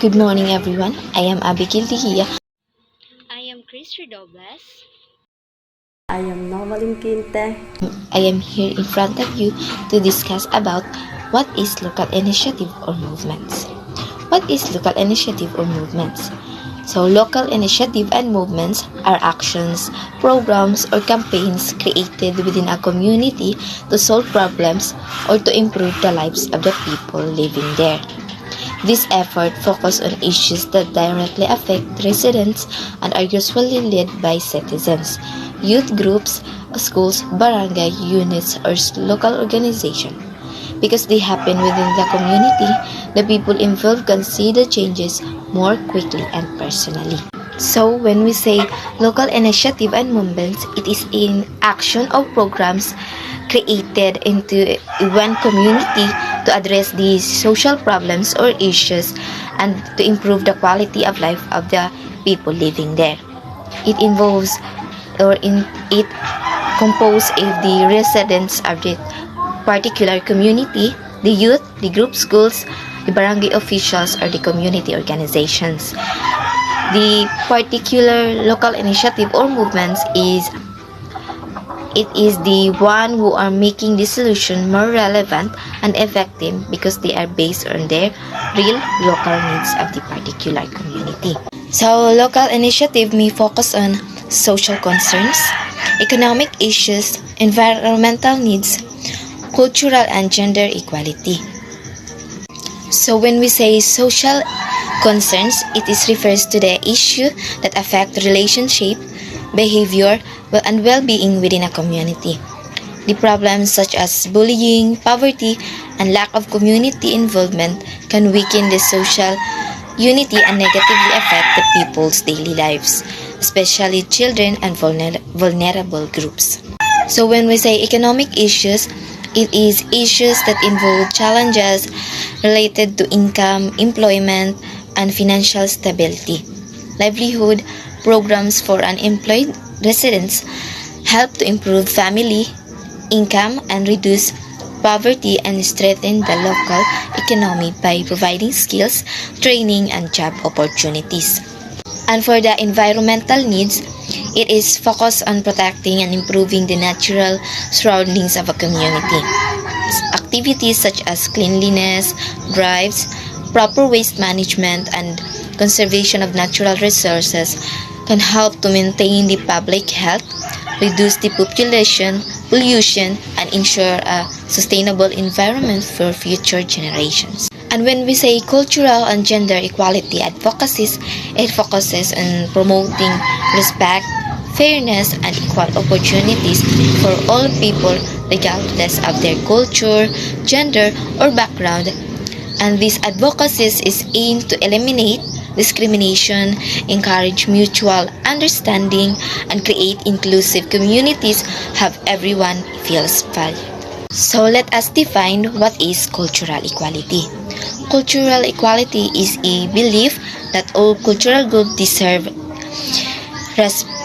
Good morning, everyone. I am Abigail Dihia. I am Chris Redobles. I am Novalin Quinte. I am here in front of you to discuss about what is local initiative or movements. What is local initiative or movements? So, local initiative and movements are actions, programs, or campaigns created within a community to solve problems or to improve the lives of the people living there. This effort focuses on issues that directly affect residents and are usually led by citizens, youth groups, schools, barangay units, or local organizations. Because they happen within the community, the people involved can see the changes more quickly and personally. So, when we say local initiative and movements, it is in action or programs created into one community to address these social problems or issues and to improve the quality of life of the people living there. It involves it composed of the residents of the particular community, the youth, the group schools, the barangay officials, or the community organizations. The particular local initiative or movements is the one who are making the solution more relevant and effective because they are based on their real local needs of the particular community. So, local initiative may focus on social concerns, economic issues, environmental needs, cultural and gender equality. So, when we say social concerns, it refers to the issue that affect relationship, behavior, and well-being within a community. The problems such as bullying, poverty, and lack of community involvement can weaken the social unity and negatively affect the people's daily lives, especially children and vulnerable groups. So when we say economic issues, it is issues that involve challenges related to income, employment, and financial stability. Livelihood programs for unemployed residents help to improve family income and reduce poverty and strengthen the local economy by providing skills, training, and job opportunities. And for the environmental needs, it is focused on protecting and improving the natural surroundings of a community. Activities such as cleanliness, drives, proper waste management, and conservation of natural resources can help to maintain the public health, reduce the pollution, and ensure a sustainable environment for future generations. And when we say cultural and gender equality advocacies, it focuses on promoting respect, fairness, and equal opportunities for all people regardless of their culture, gender, or background. And this advocacies is aimed to eliminate discrimination, encourage mutual understanding, and create inclusive communities have everyone feels valued. So let us define what is cultural equality. Cultural equality is a belief that all cultural groups deserve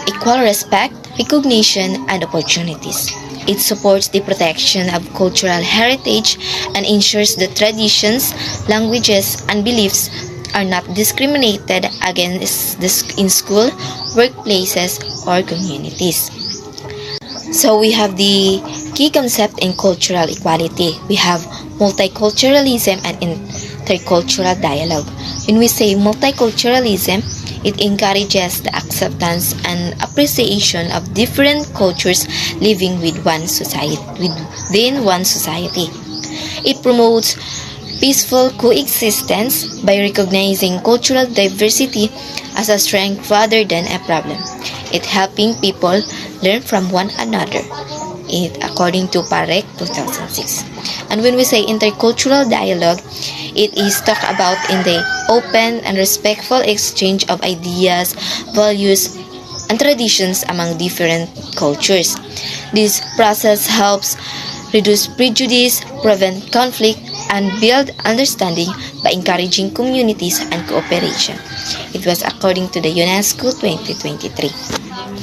equal respect, recognition, and opportunities. It supports the protection of cultural heritage and ensures that traditions, languages, and beliefs are not discriminated against in school, workplaces, or communities. So we have the key concept in cultural equality. We have multiculturalism and intercultural dialogue. When we say multiculturalism, it encourages the acceptance and appreciation of different cultures living within one society. It promotes peaceful coexistence by recognizing cultural diversity as a strength rather than a problem. It helping people learn from one another. According to PAREC 2006. And when we say intercultural dialogue, it is talk about in the open and respectful exchange of ideas, values, and traditions among different cultures. This process helps reduce prejudice, prevent conflict, and build understanding by encouraging communities and cooperation. It was according to the UNESCO 2023.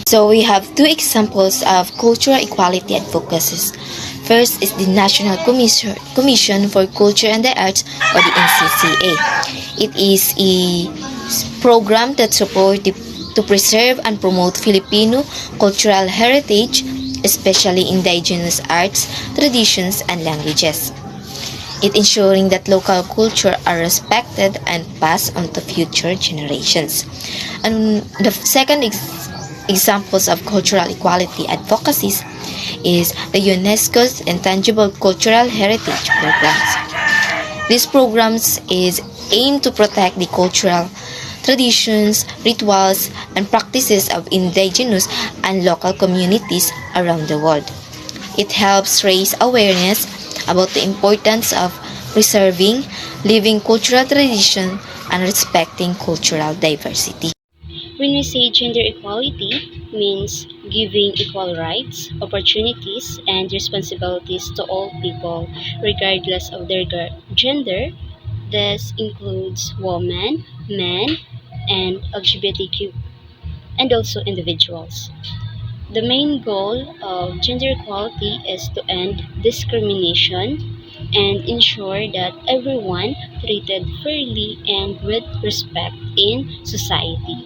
So we have two examples of cultural equality advocacies. First is the National Commission for Culture and the Arts, or the NCCA. It is a program that supports to preserve and promote Filipino cultural heritage, especially indigenous arts, traditions, and languages. It ensuring that local culture are respected and passed on to future generations. And the second examples of cultural equality advocacies is the UNESCO's Intangible Cultural Heritage Programs. These programs is aimed to protect the cultural traditions, rituals, and practices of indigenous and local communities around the world. It helps raise awareness about the importance of preserving living cultural tradition and respecting cultural diversity. When we say gender equality, means giving equal rights, opportunities, and responsibilities to all people, regardless of their gender. This includes women, men, and LGBTQ, and also individuals. The main goal of gender equality is to end discrimination and ensure that everyone treated fairly and with respect in society.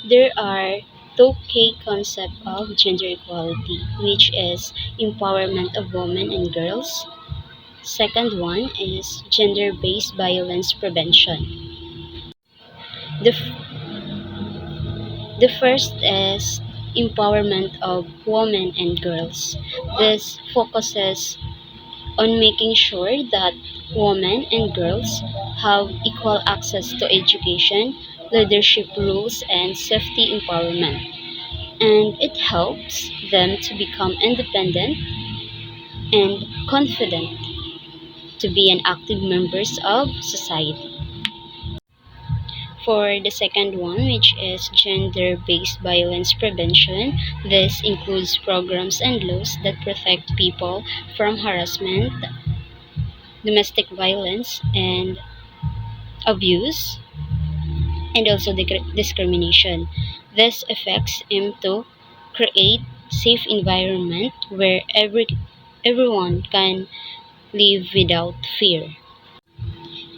There are two key concepts of gender equality, which is empowerment of women and girls. Second one is gender-based violence prevention. The, f- the first is empowerment of women and girls. This focuses on making sure that women and girls have equal access to education, leadership roles, and safety empowerment. And it helps them to become independent and confident to be an active members of society. For the second one, which is gender-based violence prevention, this includes programs and laws that protect people from harassment, domestic violence, and abuse, and also discrimination. This affects aim to create safe environment where everyone can live without fear.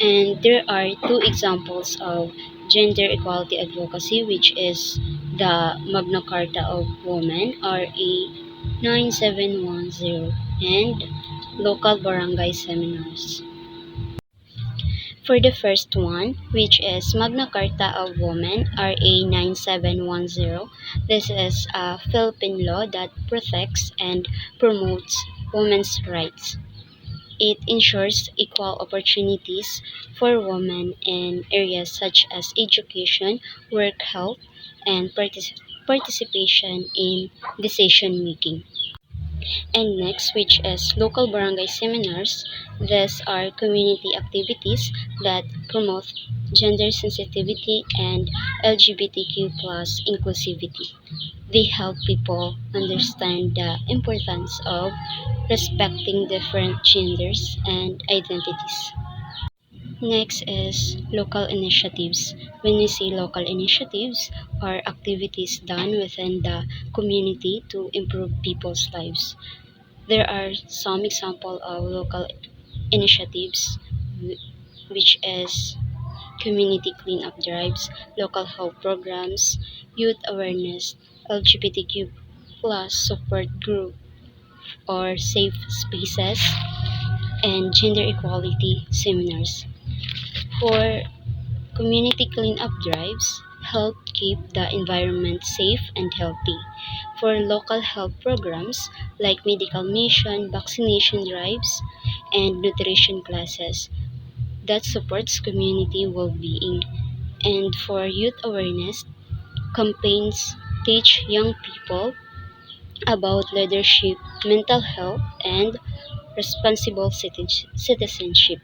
And there are two examples of gender equality advocacy, which is the Magna Carta of Women, RA 9710, and local barangay seminars. For the first one, which is Magna Carta of Women, RA 9710, this is a Philippine law that protects and promotes women's rights. It ensures equal opportunities for women in areas such as education, work health, and participation in decision making. And next, which is local barangay seminars. These are community activities that promote gender sensitivity and LGBTQ plus inclusivity. They help people understand the importance of respecting different genders and identities. Next is local initiatives. When we say local initiatives, are activities done within the community to improve people's lives. There are some example of local initiatives, which is community cleanup drives, local health programs, youth awareness, LGBTQ plus support group or safe spaces, and gender equality seminars. For community cleanup drives, help keep the environment safe and healthy. For local health programs like medical mission, vaccination drives, and nutrition classes that supports community well-being. And for youth awareness, campaigns teach young people about leadership, mental health, and responsible citizenship.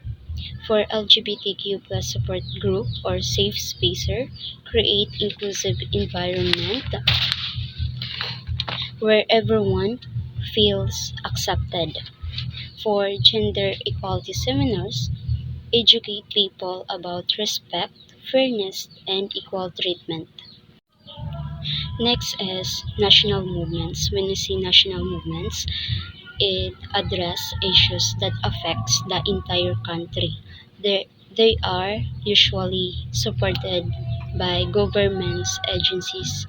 For LGBTQ plus support group or safe spacer, create inclusive environment where everyone feels accepted. For gender equality seminars, educate people about respect, fairness, and equal treatment. Next is national movements. When we see national movements, it address issues that affects the entire country. They are usually supported by governments, agencies,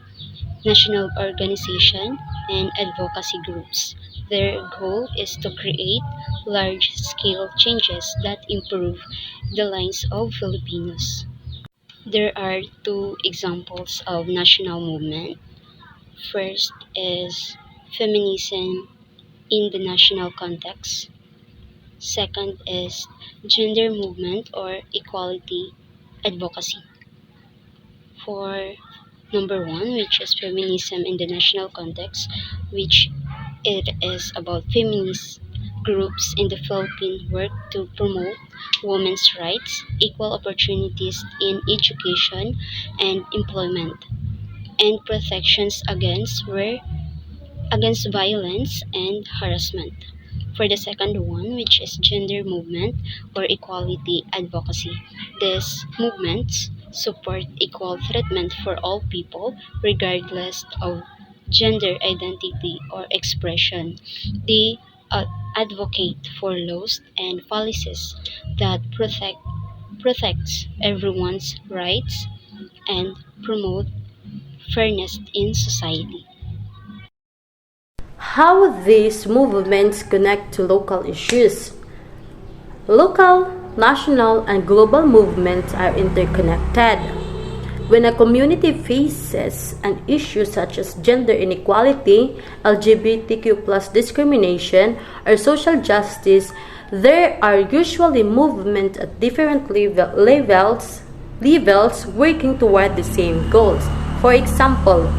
national organization, and advocacy groups. Their goal is to create large-scale changes that improve the lives of Filipinos. There are two examples of national movement. First is feminism in the national context. Second is gender movement or equality advocacy. For number one, which is feminism in the national context, which it is about feminist groups in the Philippines work to promote women's rights, equal opportunities in education and employment, and protections against violence and harassment. For the second one, which is gender movement or equality advocacy, these movements support equal treatment for all people regardless of gender identity or expression. They advocate for laws and policies that protects everyone's rights and promote fairness in society. How these movements connect to local issues. Local, national, and global movements are interconnected. When a community faces an issue such as gender inequality, LGBTQ discrimination, or social justice, there are usually movements at different levels working toward the same goals. For example,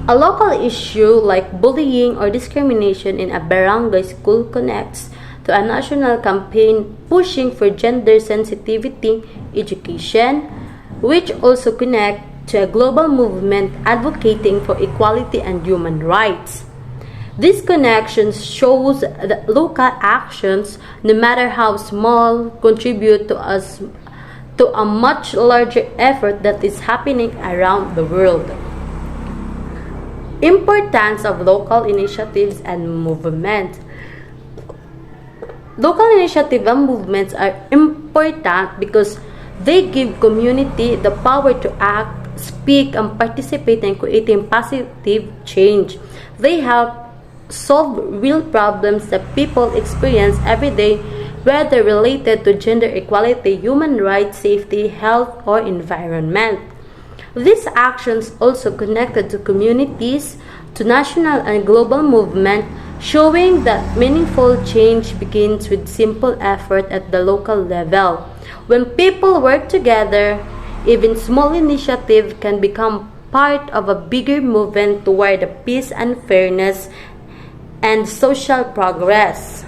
a local issue like bullying or discrimination in a barangay school connects to a national campaign pushing for gender sensitivity education, which also connect to a global movement advocating for equality and human rights. This connection shows that local actions, no matter how small, contribute to a much larger effort that is happening around the world. Importance of local initiatives and movements. Local initiatives and movements are important because they give community the power to act, speak, and participate in creating positive change. They help solve real problems that people experience every day, whether related to gender equality, human rights, safety, health, or environment. These actions also connected to communities, to national and global movement, showing that meaningful change begins with simple effort at the local level. When people work together, even small initiatives can become part of a bigger movement toward peace and fairness and social progress.